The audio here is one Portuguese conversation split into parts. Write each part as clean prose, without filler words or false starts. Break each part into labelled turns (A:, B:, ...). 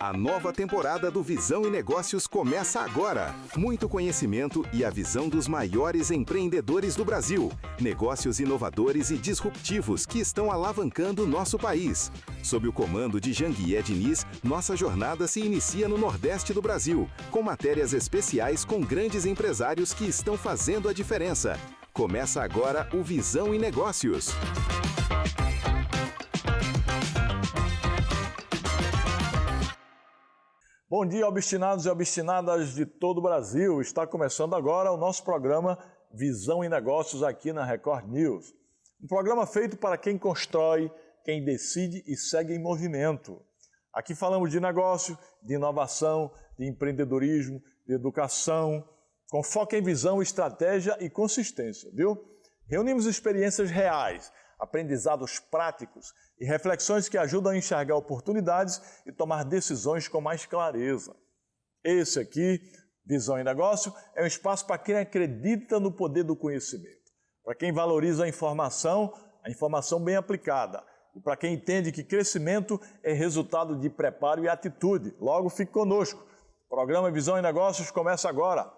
A: A nova temporada do Visão e Negócios começa agora. Muito conhecimento e a visão dos maiores empreendedores do Brasil. Negócios inovadores e disruptivos que estão alavancando nosso país. Sob o comando de Janguié Diniz, nossa jornada se inicia no Nordeste do Brasil, com matérias especiais com grandes empresários que estão fazendo a diferença. Começa agora o Visão e Negócios.
B: Bom dia, obstinados e obstinadas de todo o Brasil. Está começando agora o nosso programa Visão e Negócios aqui na Record News. Um programa feito para quem constrói, quem decide e segue em movimento. Aqui falamos de negócio, de inovação, de empreendedorismo, de educação, com foco em visão, estratégia e consistência, viu? Reunimos experiências reais, aprendizados práticos e reflexões que ajudam a enxergar oportunidades e tomar decisões com mais clareza. Esse aqui, Visão e Negócio, é um espaço para quem acredita no poder do conhecimento, para quem valoriza a informação bem aplicada, e para quem entende que crescimento é resultado de preparo e atitude. Logo, fique conosco. O programa Visão e Negócios começa agora.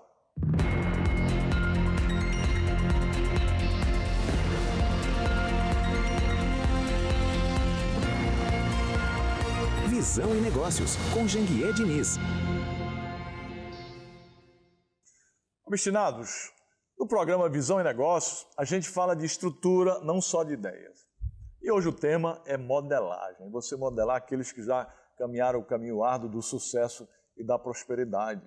A: Visão e Negócios, com Janguié Diniz.
B: Obstinados, no programa Visão e Negócios, a gente fala de estrutura, não só de ideias. E hoje o tema é modelagem. Você modelar aqueles que já caminharam o caminho árduo do sucesso e da prosperidade.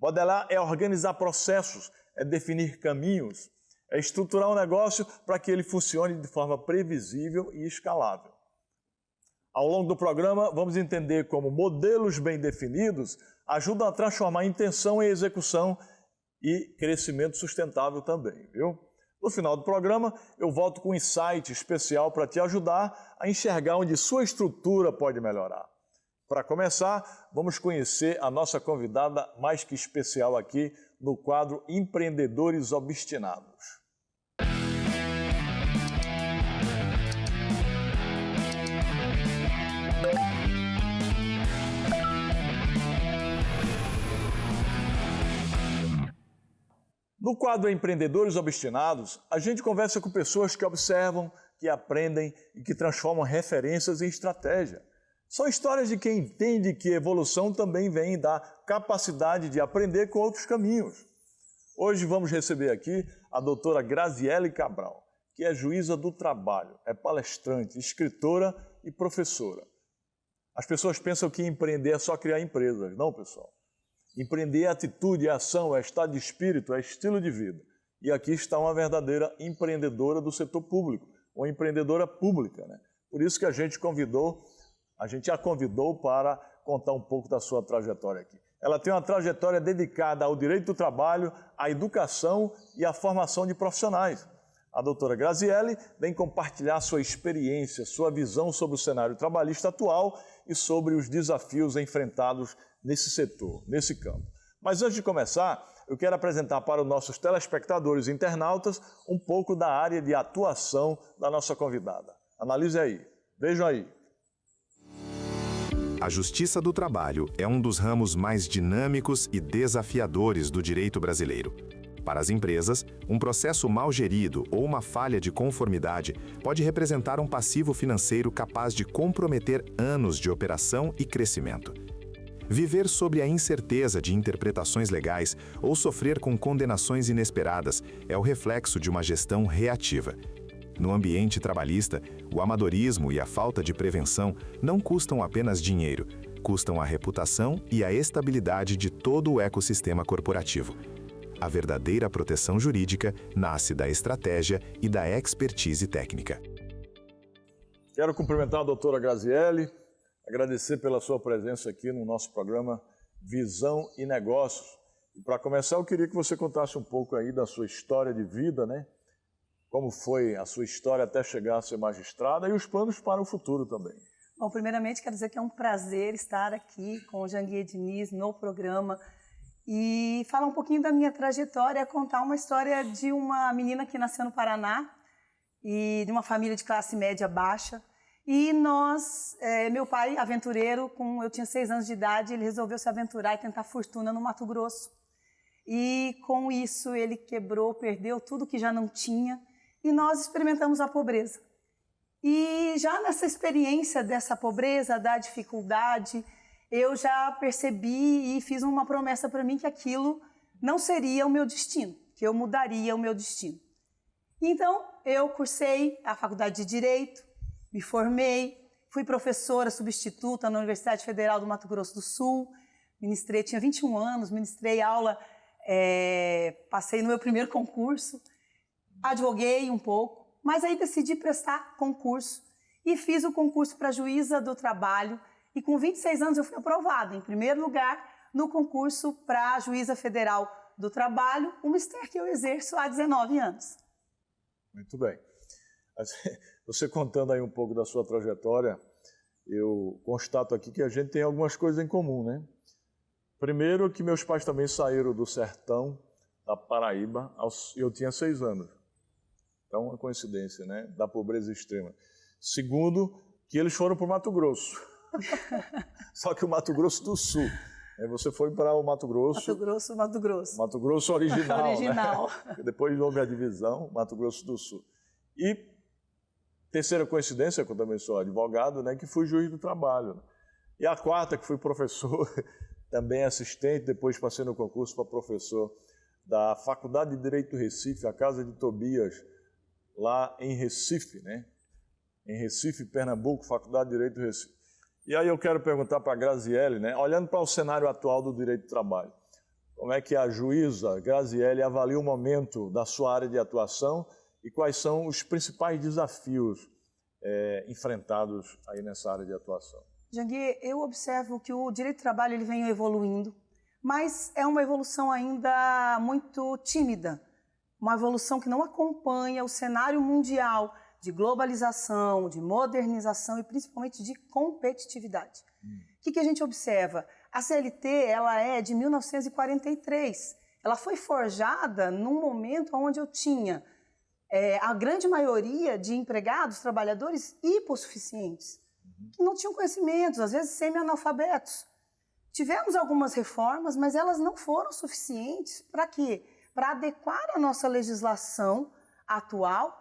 B: Modelar é organizar processos, é definir caminhos, é estruturar um negócio para que ele funcione de forma previsível e escalável. Ao longo do programa, vamos entender como modelos bem definidos ajudam a transformar a intenção em execução e crescimento sustentável também, viu? No final do programa, eu volto com um insight especial para te ajudar a enxergar onde sua estrutura pode melhorar. Para começar, vamos conhecer a nossa convidada mais que especial aqui no quadro Empreendedores Obstinados. No quadro Empreendedores Obstinados, a gente conversa com pessoas que observam, que aprendem e que transformam referências em estratégia. São histórias de quem entende que evolução também vem da capacidade de aprender com outros caminhos. Hoje vamos receber aqui a doutora Graziele Cabral, que é juíza do trabalho, é palestrante, escritora e professora. As pessoas pensam que empreender é só criar empresas. Não, pessoal. Empreender é atitude, é ação, é estado de espírito, é estilo de vida. E aqui está uma verdadeira empreendedora do setor público, uma empreendedora pública, né? Por isso que a gente a convidou para contar um pouco da sua trajetória aqui. Ela tem uma trajetória dedicada ao direito do trabalho, à educação e à formação de profissionais. A doutora Graziele vem compartilhar sua experiência, sua visão sobre o cenário trabalhista atual e sobre os desafios enfrentados nesse setor, nesse campo. Mas antes de começar, eu quero apresentar para os nossos telespectadores e internautas um pouco da área de atuação da nossa convidada. Analise aí, vejam aí.
A: A Justiça do Trabalho é um dos ramos mais dinâmicos e desafiadores do direito brasileiro. Para as empresas, um processo mal gerido ou uma falha de conformidade pode representar um passivo financeiro capaz de comprometer anos de operação e crescimento. Viver sob a incerteza de interpretações legais ou sofrer com condenações inesperadas é o reflexo de uma gestão reativa. No ambiente trabalhista, o amadorismo e a falta de prevenção não custam apenas dinheiro, custam a reputação e a estabilidade de todo o ecossistema corporativo. A verdadeira proteção jurídica nasce da estratégia e da expertise técnica.
B: Quero cumprimentar a doutora Graziele, agradecer pela sua presença aqui no nosso programa Visão e Negócios. E para começar, eu queria que você contasse um pouco aí da sua história de vida, né? Como foi a sua história até chegar a ser magistrada e os planos para o futuro também.
C: Bom, primeiramente quero dizer que é um prazer estar aqui com o Janguié Diniz no programa e falar um pouquinho da minha trajetória, contar uma história de uma menina que nasceu no Paraná e de uma família de classe média baixa E meu pai, aventureiro, eu tinha 6 anos de idade, ele resolveu se aventurar e tentar fortuna no Mato Grosso. E com isso ele perdeu tudo que já não tinha e nós experimentamos a pobreza. E já nessa experiência dessa pobreza, da dificuldade, eu já percebi e fiz uma promessa para mim que aquilo não seria o meu destino, que eu mudaria o meu destino. Então, eu cursei a faculdade de Direito, me formei, fui professora substituta na Universidade Federal do Mato Grosso do Sul, tinha 21 anos, ministrei aula, passei no meu primeiro concurso, advoguei um pouco, mas aí decidi prestar concurso e fiz o concurso para juíza do trabalho e com 26 anos eu fui aprovada em primeiro lugar no concurso para juíza federal do trabalho, um mistério que eu exerço há 19 anos.
B: Muito bem. Você contando aí um pouco da sua trajetória, eu constato aqui que a gente tem algumas coisas em comum, né? Primeiro que meus pais também saíram do sertão da Paraíba, eu tinha 6 anos. Então, uma coincidência, né? Da pobreza extrema. Segundo, que eles foram para o Mato Grosso. Só que o Mato Grosso do Sul. Você foi para o Mato Grosso.
C: Mato Grosso.
B: Mato Grosso original.
C: Original.
B: Né? Depois houve a divisão, Mato Grosso do Sul. E terceira coincidência, que eu também sou advogado, né? Que fui juiz do trabalho. E a quarta, que fui professor, também assistente, depois passei no concurso para professor da Faculdade de Direito do Recife, a Casa de Tobias, lá em Recife, né? Em Recife, Pernambuco, Faculdade de Direito do Recife. E aí eu quero perguntar para a Graziele, né? Olhando para o cenário atual do direito do trabalho, como é que a juíza Graziele avalia o momento da sua área de atuação e quais são os principais desafios enfrentados aí nessa área de atuação?
C: Janguier, eu observo que o direito do trabalho ele vem evoluindo, mas é uma evolução ainda muito tímida, uma evolução que não acompanha o cenário mundial de globalização, de modernização e principalmente de competitividade. O que a gente observa? A CLT ela é de 1943, ela foi forjada num momento onde eu tinha a grande maioria de empregados, trabalhadores hipossuficientes, que não tinham conhecimentos, às vezes semi-analfabetos. Tivemos algumas reformas, mas elas não foram suficientes para quê? Para adequar a nossa legislação atual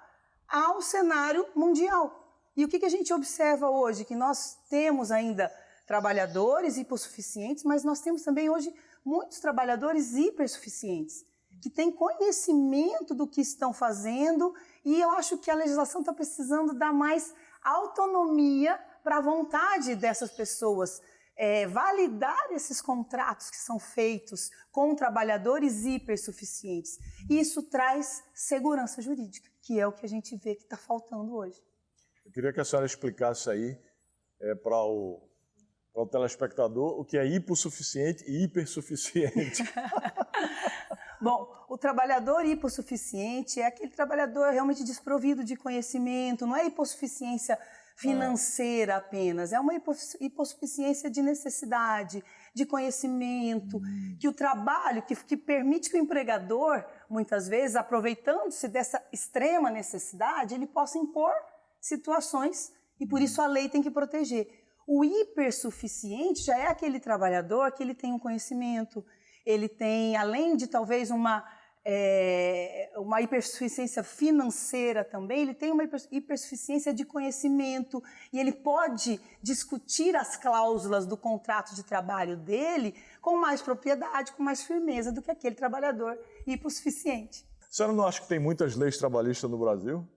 C: ao cenário mundial. E o que a gente observa hoje? Que nós temos ainda trabalhadores hipossuficientes, mas nós temos também hoje muitos trabalhadores hipersuficientes, que têm conhecimento do que estão fazendo, e eu acho que a legislação está precisando dar mais autonomia para a vontade dessas pessoas, validar esses contratos que são feitos com trabalhadores hipersuficientes. Isso traz segurança jurídica, que é o que a gente vê que está faltando hoje.
B: Eu queria que a senhora explicasse aí para o telespectador o que é hipossuficiente e hipersuficiente.
C: Bom, o trabalhador hipossuficiente é aquele trabalhador realmente desprovido de conhecimento, não é hipossuficiência financeira apenas, é uma hipossuficiência de necessidade, de conhecimento, que o trabalho, que permite que o empregador, muitas vezes, aproveitando-se dessa extrema necessidade, ele possa impor situações e por isso a lei tem que proteger. O hipersuficiente já é aquele trabalhador que ele tem um conhecimento, ele tem, além de talvez uma hipersuficiência financeira também, ele tem uma hipersuficiência de conhecimento e ele pode discutir as cláusulas do contrato de trabalho dele com mais propriedade, com mais firmeza do que aquele trabalhador hipossuficiente.
B: A senhora não acha que tem muitas leis trabalhistas no Brasil?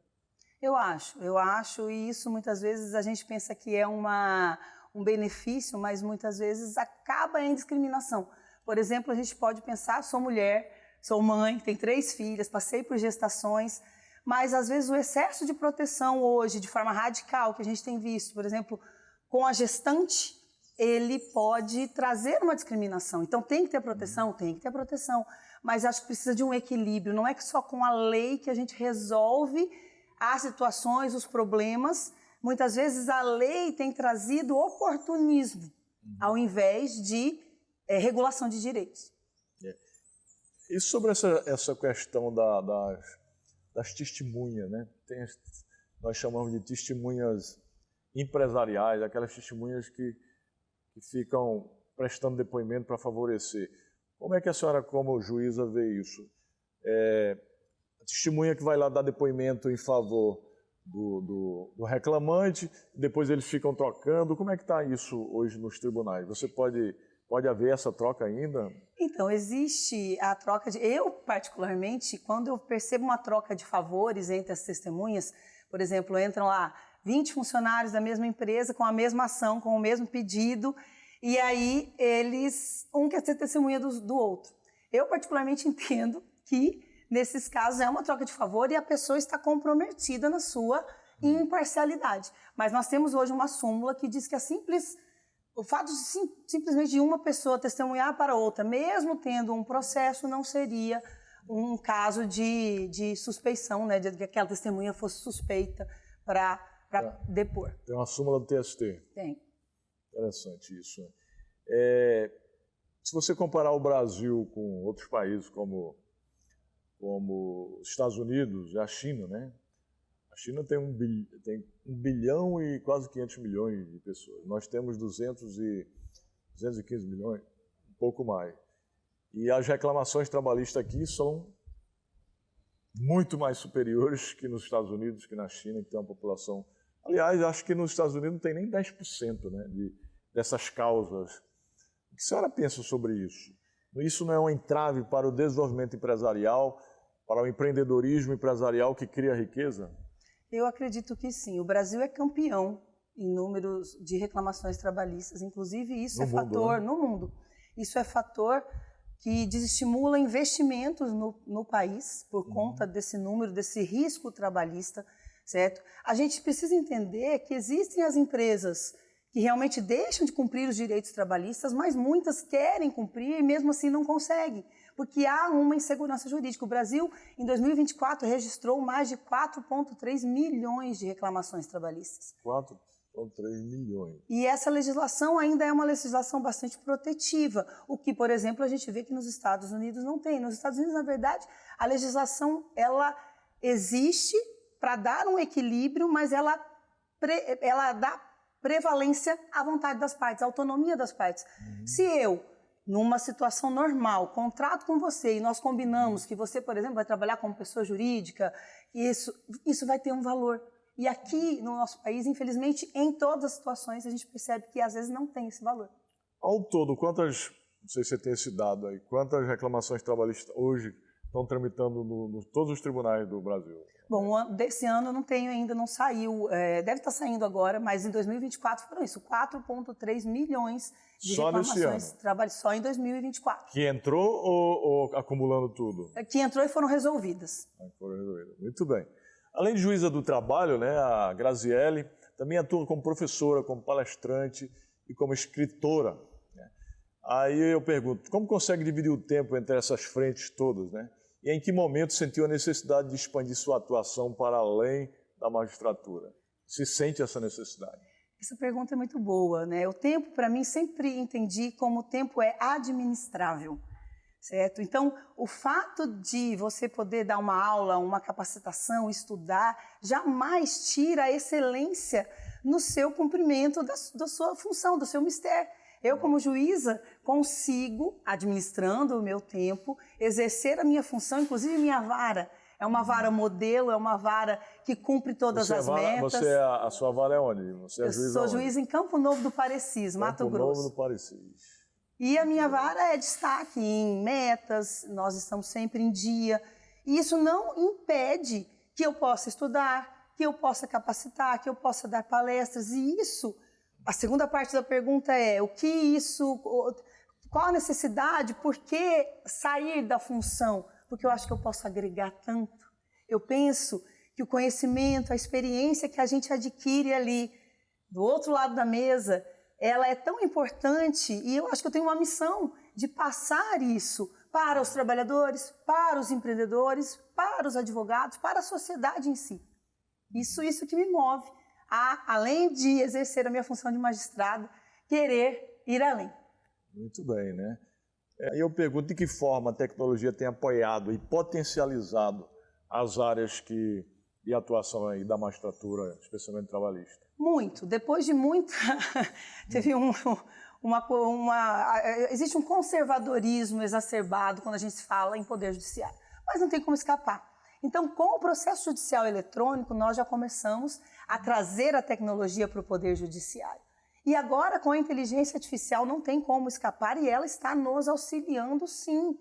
C: Eu acho, e isso muitas vezes a gente pensa que é um benefício, mas muitas vezes acaba em discriminação. Por exemplo, a gente pode pensar, sou mulher, sou mãe, tenho 3 filhas, passei por gestações, mas às vezes o excesso de proteção hoje, de forma radical, que a gente tem visto, por exemplo, com a gestante, ele pode trazer uma discriminação. Então tem que ter proteção, mas acho que precisa de um equilíbrio. Não é que só com a lei que a gente resolve as situações, os problemas. Muitas vezes a lei tem trazido oportunismo, ao invés de regulação de direitos.
B: E sobre essa questão das testemunhas, né? Nós chamamos de testemunhas empresariais, aquelas testemunhas que ficam prestando depoimento para favorecer. Como é que a senhora, como juíza, vê isso? A testemunha que vai lá dar depoimento em favor do reclamante, depois eles ficam trocando. Como é que está isso hoje nos tribunais? Você pode haver essa troca ainda?
C: Então, existe a troca de... Eu, particularmente, quando eu percebo uma troca de favores entre as testemunhas, por exemplo, entram lá 20 funcionários da mesma empresa com a mesma ação, com o mesmo pedido, e aí um quer ser testemunha do outro. Eu, particularmente, entendo que, nesses casos, é uma troca de favor e a pessoa está comprometida na sua imparcialidade. Mas nós temos hoje uma súmula que diz que o fato de simplesmente de uma pessoa testemunhar para outra, mesmo tendo um processo, não seria um caso de suspeição, né, de que aquela testemunha fosse suspeita para depor.
B: Tem uma súmula do TST.
C: Tem.
B: Interessante isso. Se você comparar o Brasil com outros países como os Estados Unidos e a China, né? A China tem 1 bilhão e quase 500 milhões de pessoas. Nós temos 215 milhões, um pouco mais. E as reclamações trabalhistas aqui são muito mais superiores que nos Estados Unidos, que na China, que tem uma população... Aliás, acho que nos Estados Unidos não tem nem 10%, né, dessas causas. O que a senhora pensa sobre isso? Isso não é um entrave para o desenvolvimento empresarial, para o empreendedorismo empresarial que cria riqueza?
C: Eu acredito que sim. O Brasil é campeão em números de reclamações trabalhistas. Inclusive, isso é fator no mundo. Isso é fator que desestimula investimentos no país por conta desse número, desse risco trabalhista, certo? A gente precisa entender que existem as empresas que realmente deixam de cumprir os direitos trabalhistas, mas muitas querem cumprir e mesmo assim não conseguem, porque há uma insegurança jurídica. O Brasil, em 2024, registrou mais de 4,3 milhões de reclamações trabalhistas.
B: 4,3 milhões.
C: E essa legislação ainda é uma legislação bastante protetiva, o que, por exemplo, a gente vê que nos Estados Unidos não tem. Nos Estados Unidos, na verdade, a legislação ela existe para dar um equilíbrio, mas ela dá prevalência à vontade das partes, à autonomia das partes. Se eu, numa situação normal, contrato com você e nós combinamos que você, por exemplo, vai trabalhar como pessoa jurídica, isso vai ter um valor. E aqui no nosso país, infelizmente, em todas as situações, a gente percebe que às vezes não tem esse valor.
B: Ao todo, não sei se você tem esse dado aí, quantas reclamações trabalhistas hoje estão tramitando nos todos os tribunais do Brasil?
C: Bom, desse ano eu não tenho ainda, não saiu, deve estar saindo agora, mas em 2024 foram isso, 4,3 milhões de reclamações de trabalho só em 2024.
B: Que entrou ou acumulando tudo?
C: Que entrou e foram resolvidas.
B: Foram resolvidas, muito bem. Além de juíza do trabalho, né, a Graziele também atua como professora, como palestrante e como escritora. Né? Aí eu pergunto, como consegue dividir o tempo entre essas frentes todas, né? E em que momento sentiu a necessidade de expandir sua atuação para além da magistratura? Se sente essa necessidade?
C: Essa pergunta é muito boa, né? O tempo, para mim, sempre entendi como o tempo é administrável, certo? Então, o fato de você poder dar uma aula, uma capacitação, estudar, jamais tira a excelência no seu cumprimento da sua função, do seu mistério. Eu, como juíza, consigo, administrando o meu tempo, exercer a minha função, inclusive minha vara. É uma vara modelo, é uma vara que cumpre todas as metas.
B: A sua vara é onde? Você é juíza
C: sou juíza em Campo Novo do Parecis, Mato Grosso.
B: Campo Novo do Parecis.
C: E a minha vara é destaque em metas, nós estamos sempre em dia. E isso não impede que eu possa estudar, que eu possa capacitar, que eu possa dar palestras. E isso... A segunda parte da pergunta é qual a necessidade, por que sair da função? Porque eu acho que eu posso agregar tanto. Eu penso que o conhecimento, a experiência que a gente adquire ali, do outro lado da mesa, ela é tão importante e eu acho que eu tenho uma missão de passar isso para os trabalhadores, para os empreendedores, para os advogados, para a sociedade em si. Isso que me move. Além de exercer a minha função de magistrado, querer ir além.
B: Muito bem, né? Aí eu pergunto de que forma a tecnologia tem apoiado e potencializado as áreas que e atuação aí da magistratura, especialmente trabalhista?
C: Muito. Depois de muita... Teve existe um conservadorismo exacerbado quando a gente fala em poder judiciário, mas não tem como escapar. Então, com o processo judicial eletrônico, nós já começamos a trazer a tecnologia para o poder judiciário. E agora, com a inteligência artificial, não tem como escapar e ela está nos auxiliando, sim.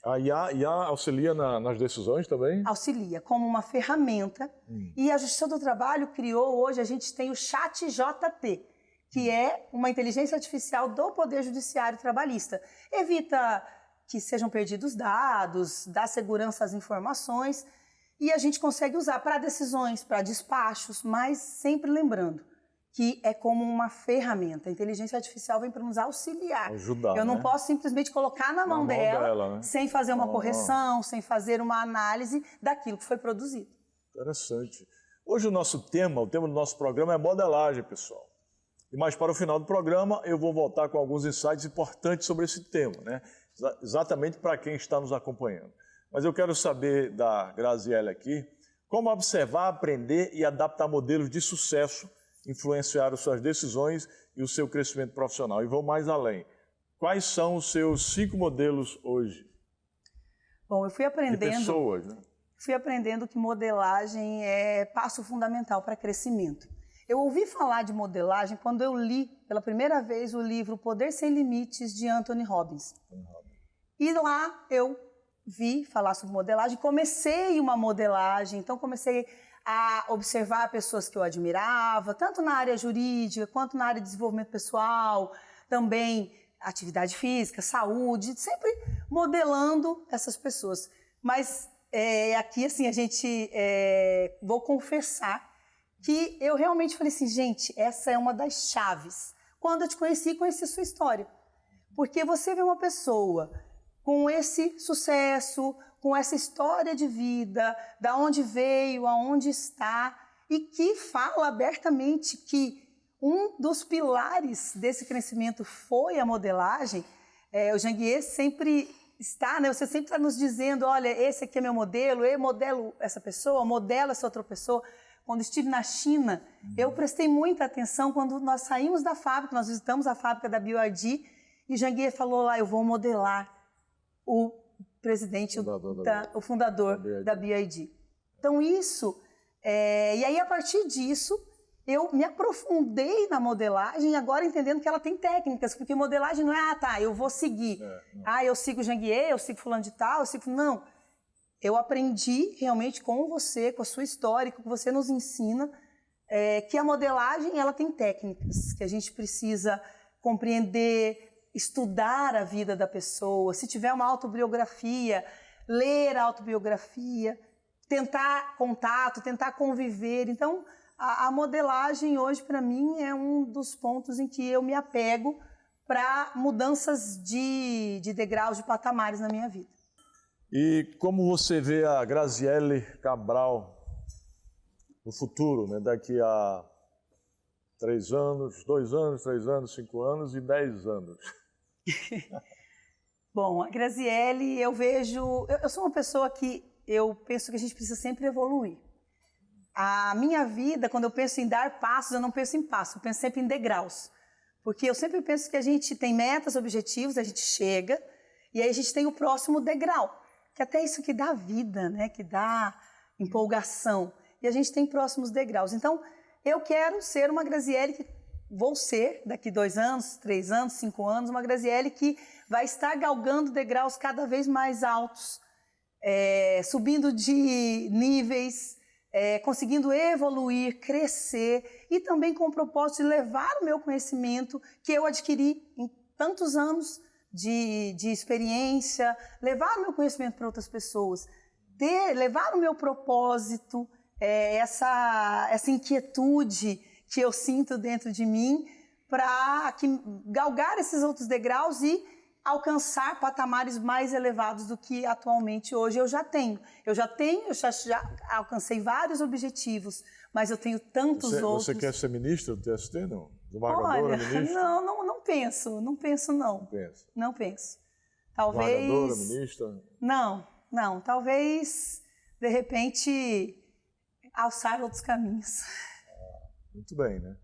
B: A IA auxilia nas decisões também?
C: Auxilia como uma ferramenta. E a Justiça do Trabalho criou, hoje a gente tem o ChatJT, que é uma inteligência artificial do Poder Judiciário Trabalhista. Evita que sejam perdidos dados, dá segurança às informações e a gente consegue usar para decisões, para despachos, mas sempre lembrando que é como uma ferramenta. A inteligência artificial vem para nos auxiliar.
B: Ajudar,
C: Eu não
B: né?
C: posso simplesmente colocar na mão dela,
B: né?
C: sem fazer uma correção, sem fazer uma análise daquilo que foi produzido.
B: Interessante. Hoje o tema do nosso programa é modelagem, pessoal. E mais para o final do programa eu vou voltar com alguns insights importantes sobre esse tema, né? Exatamente para quem está nos acompanhando. Mas eu quero saber da Graziele aqui, como observar, aprender e adaptar modelos de sucesso influenciaram suas decisões e o seu crescimento profissional. E vou mais além. Quais são os seus 5 modelos hoje?
C: Bom, eu fui aprendendo...
B: De pessoas, né?
C: Fui aprendendo que modelagem é passo fundamental para crescimento. Eu ouvi falar de modelagem quando eu li pela primeira vez o livro Poder Sem Limites, de Anthony Robbins. E lá eu vi falar sobre modelagem, comecei uma modelagem, então comecei a observar pessoas que eu admirava, tanto na área jurídica, quanto na área de desenvolvimento pessoal, também atividade física, saúde, sempre modelando essas pessoas. Mas aqui, assim, vou confessar que eu realmente falei assim, gente, essa é uma das chaves. Quando eu te conheci sua história. Porque você vê uma pessoa com esse sucesso, com essa história de vida, da onde veio, aonde está, e que fala abertamente que um dos pilares desse crescimento foi a modelagem. O Janguier sempre está, né? Você sempre está nos dizendo, olha, esse aqui é meu modelo, eu modelo essa pessoa, modelo essa outra pessoa. Quando estive na China, eu prestei muita atenção quando nós saímos da fábrica, nós visitamos a fábrica da BYD, e Janguier falou lá, eu vou modelar o presidente, o fundador da BYD. Então isso, e aí a partir disso, eu me aprofundei na modelagem, agora entendendo que ela tem técnicas, porque modelagem não é, eu vou seguir. Eu sigo o Janguier, eu sigo fulano de tal, não. Eu aprendi realmente com você, com a sua história, com o que você nos ensina, que a modelagem ela tem técnicas, que a gente precisa compreender, estudar a vida da pessoa, se tiver uma autobiografia, ler a autobiografia, tentar contato, tentar conviver. Então, a modelagem hoje, para mim, é um dos pontos em que eu me apego para mudanças de degraus, de patamares na minha vida.
B: E como você vê a Graziele Cabral no futuro, né? Daqui a 3 anos, 2 anos, 3 anos, 5 anos e 10 anos?
C: Bom, a Graziele, eu sou uma pessoa que eu penso que a gente precisa sempre evoluir. A minha vida, quando eu penso em dar passos, eu não penso em passos, eu penso sempre em degraus. Porque eu sempre penso que a gente tem metas, objetivos, a gente chega, e aí a gente tem o próximo degrau, que até isso que dá vida, né? Que dá empolgação. E a gente tem próximos degraus. Então, eu quero ser uma Graziele que vou ser, daqui 2 anos, 3 anos, 5 anos, uma Graziele que vai estar galgando degraus cada vez mais altos, subindo de níveis, conseguindo evoluir, crescer e também com o propósito de levar o meu conhecimento que eu adquiri em tantos anos de experiência, levar o meu conhecimento para outras pessoas, levar o meu propósito, essa inquietude que eu sinto dentro de mim para galgar esses outros degraus e alcançar patamares mais elevados do que atualmente hoje eu já tenho. Eu já alcancei vários objetivos, mas eu tenho tantos outros.
B: Você quer ser ministra do TST, não? Desembargadora, ministra?
C: Não penso não. Não penso. Talvez...
B: Desembargadora, ministra?
C: Não, talvez, de repente... alçar outros caminhos.
B: Muito bem, né?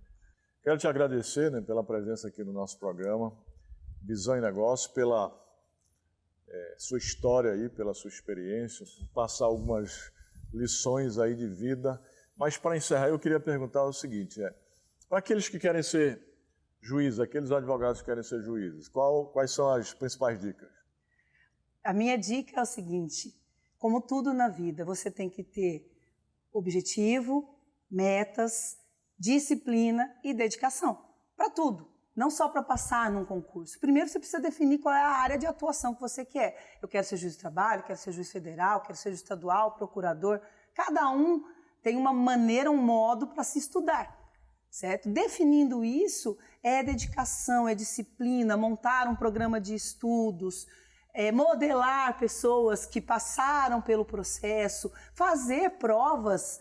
B: Quero te agradecer, né, pela presença aqui no nosso programa, Visão e Negócio, pela sua história aí, pela sua experiência, por passar algumas lições aí de vida. Mas para encerrar, eu queria perguntar o seguinte, para aqueles que querem ser juízes, aqueles advogados que querem ser juízes, quais são as principais dicas?
C: A minha dica é o seguinte, como tudo na vida, você tem que ter objetivo, metas, disciplina e dedicação, para tudo, não só para passar num concurso. Primeiro você precisa definir qual é a área de atuação que você quer. Eu quero ser juiz de trabalho, quero ser juiz federal, quero ser juiz estadual, procurador. Cada um tem uma maneira, um modo para se estudar, certo? Definindo isso, é dedicação, é disciplina, montar um programa de estudos, modelar pessoas que passaram pelo processo, fazer provas,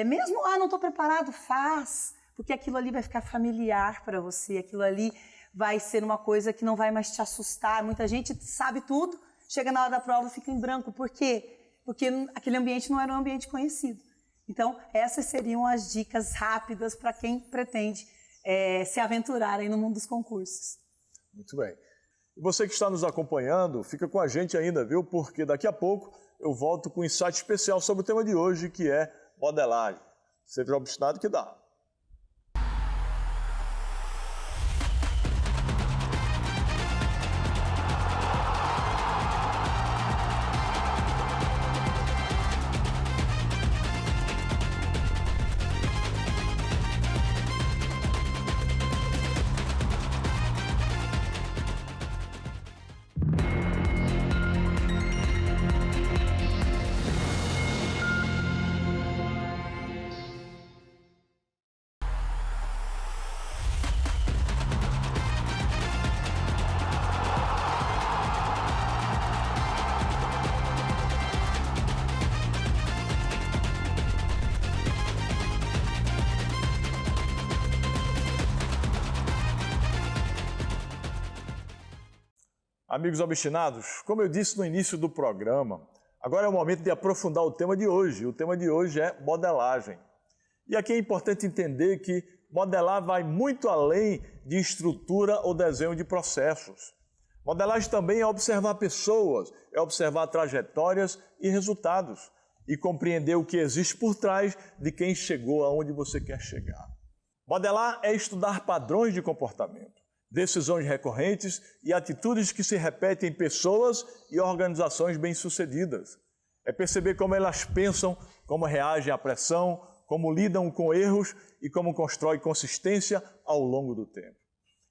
C: mesmo, não estou preparado, faz, porque aquilo ali vai ficar familiar para você, aquilo ali vai ser uma coisa que não vai mais te assustar. Muita gente sabe tudo, chega na hora da prova e fica em branco. Por quê? Porque aquele ambiente não era um ambiente conhecido. Então, essas seriam as dicas rápidas para quem pretende se aventurar aí no mundo dos concursos.
B: Muito bem. E você que está nos acompanhando, fica com a gente ainda, viu? Porque daqui a pouco eu volto com um insight especial sobre o tema de hoje, que é modelagem. Seja obstinado que dá. Amigos obstinados, como eu disse no início do programa, agora é o momento de aprofundar o tema de hoje. O tema de hoje é modelagem. E aqui é importante entender que modelar vai muito além de estrutura ou desenho de processos. Modelagem também é observar pessoas, é observar trajetórias e resultados e compreender o que existe por trás de quem chegou aonde você quer chegar. Modelar é estudar padrões de comportamento, decisões recorrentes e atitudes que se repetem em pessoas e organizações bem-sucedidas. É perceber como elas pensam, como reagem à pressão, como lidam com erros e como constrói consistência ao longo do tempo.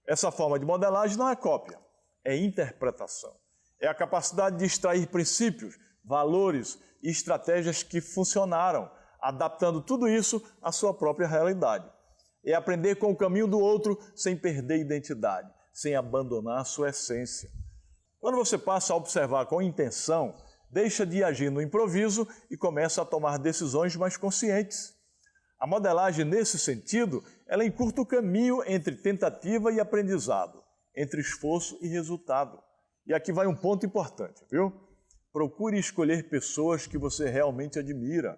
B: Essa forma de modelagem não é cópia, é interpretação. É a capacidade de extrair princípios, valores e estratégias que funcionaram, adaptando tudo isso à sua própria realidade. É aprender com o caminho do outro sem perder identidade, sem abandonar a sua essência. Quando você passa a observar com intenção, deixa de agir no improviso e começa a tomar decisões mais conscientes. A modelagem, nesse sentido, ela encurta o caminho entre tentativa e aprendizado, entre esforço e resultado. E aqui vai um ponto importante, viu? Procure escolher pessoas que você realmente admira.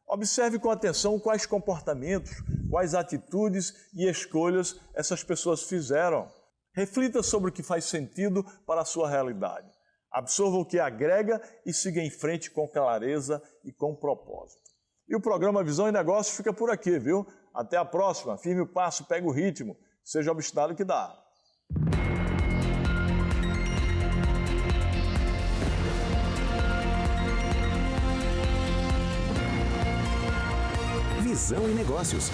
B: Observe com atenção quais comportamentos, quais atitudes e escolhas essas pessoas fizeram. Reflita sobre o que faz sentido para a sua realidade. Absorva o que agrega e siga em frente com clareza e com propósito. E o programa Visão e Negócio fica por aqui, viu? Até a próxima. Firme o passo, pega o ritmo. Seja obstinado que dá.
D: Visão e Negócios.